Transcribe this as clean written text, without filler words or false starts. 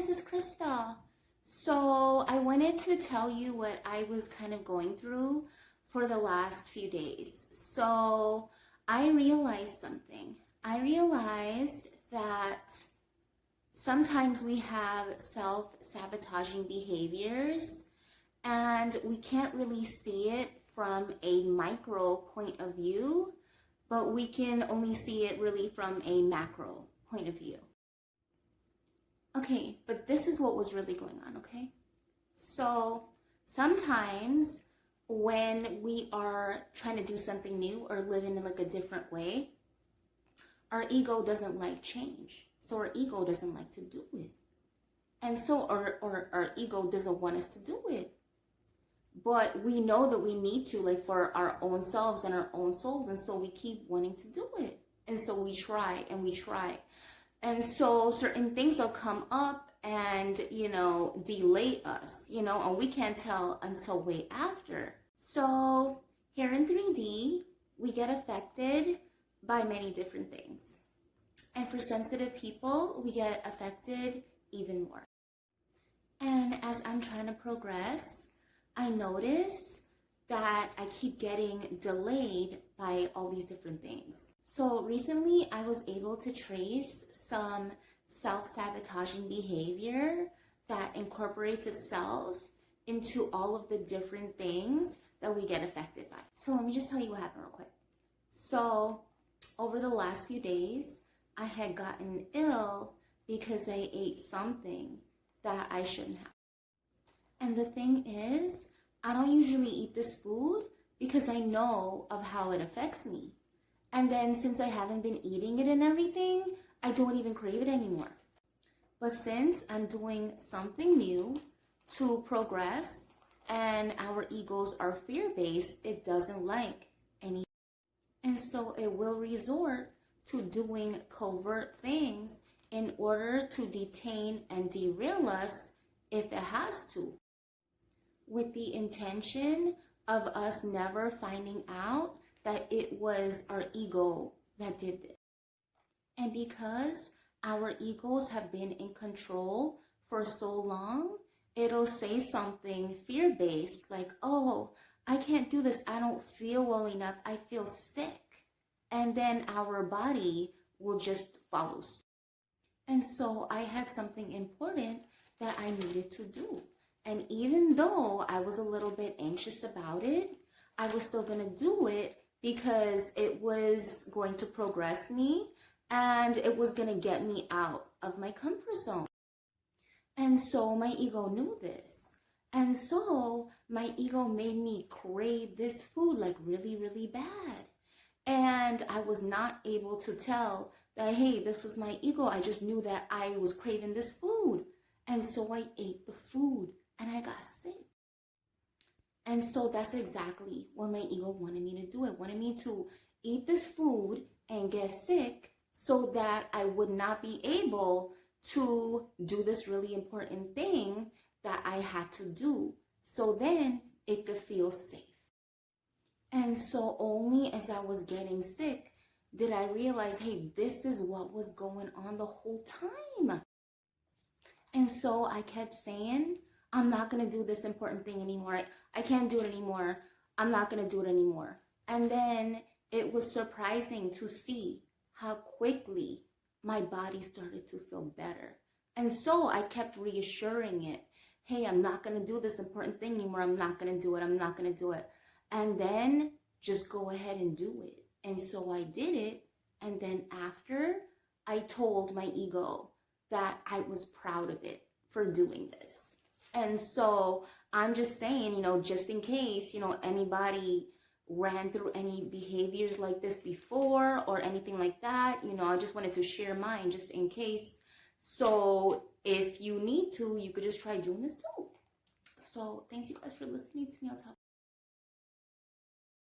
this is Krista. So I wanted to tell you what I was kind of going through for the last few days. So I realized something. I realized that sometimes we have self-sabotaging behaviors and we can't really see it from a micro point of view, but we can only see it really from a macro point of view. Okay, but this is what was really going on, okay? So sometimes when we are trying to do something new or live in like a different way, our ego doesn't like change. So our ego doesn't like to do it. And so our ego doesn't want us to do it. But we know that we need to, like, for our own selves and our own souls. And so we keep wanting to do it. And so we try and we try. And so certain things will come up and, delay us, and we can't tell until way after. So here in 3D, we get affected by many different things. And for sensitive people, we get affected even more. And as I'm trying to progress, I notice that I keep getting delayed by all these different things. So recently I was able to trace some self-sabotaging behavior that incorporates itself into all of the different things that we get affected by. So let me just tell you what happened real quick. So over the last few days, I had gotten ill because I ate something that I shouldn't have. And the thing is, I don't usually eat this food because I know of how it affects me. And then since I haven't been eating it and everything, I don't even crave it anymore. But since I'm doing something new to progress and our egos are fear-based, it doesn't like any. And so it will resort to doing covert things in order to detain and derail us if it has to, with the intention of us never finding out that it was our ego that did this. And because our egos have been in control for so long, it'll say something fear-based like, oh, I can't do this. I don't feel well enough. I feel sick. And then our body will just follow suit. And so I had something important that I needed to do. And even though I was a little bit anxious about it, I was still going to do it because it was going to progress me and it was going to get me out of my comfort zone. And so my ego knew this. And so my ego made me crave this food like really, really bad. And I was not able to tell that, hey, this was my ego. I just knew that I was craving this food. And so I ate the food and I got sick. And so that's exactly what my ego wanted me to do. It wanted me to eat this food and get sick so that I would not be able to do this really important thing that I had to do. So then it could feel safe. And so only as I was getting sick did I realize, hey, this is what was going on the whole time. And so I kept saying, I'm not going to do this important thing anymore. I can't do it anymore. I'm not going to do it anymore. And then it was surprising to see how quickly my body started to feel better. And so I kept reassuring it, hey, I'm not going to do this important thing anymore. I'm not going to do it. I'm not going to do it. And then just go ahead and do it. And so I did it. And then after, I told my ego that I was proud of it for doing this. And so I'm just saying, just in case, anybody ran through any behaviors like this before or anything like that, I just wanted to share mine just in case. So if you need to, you could just try doing this too. So thanks you guys for listening to me. I'll talk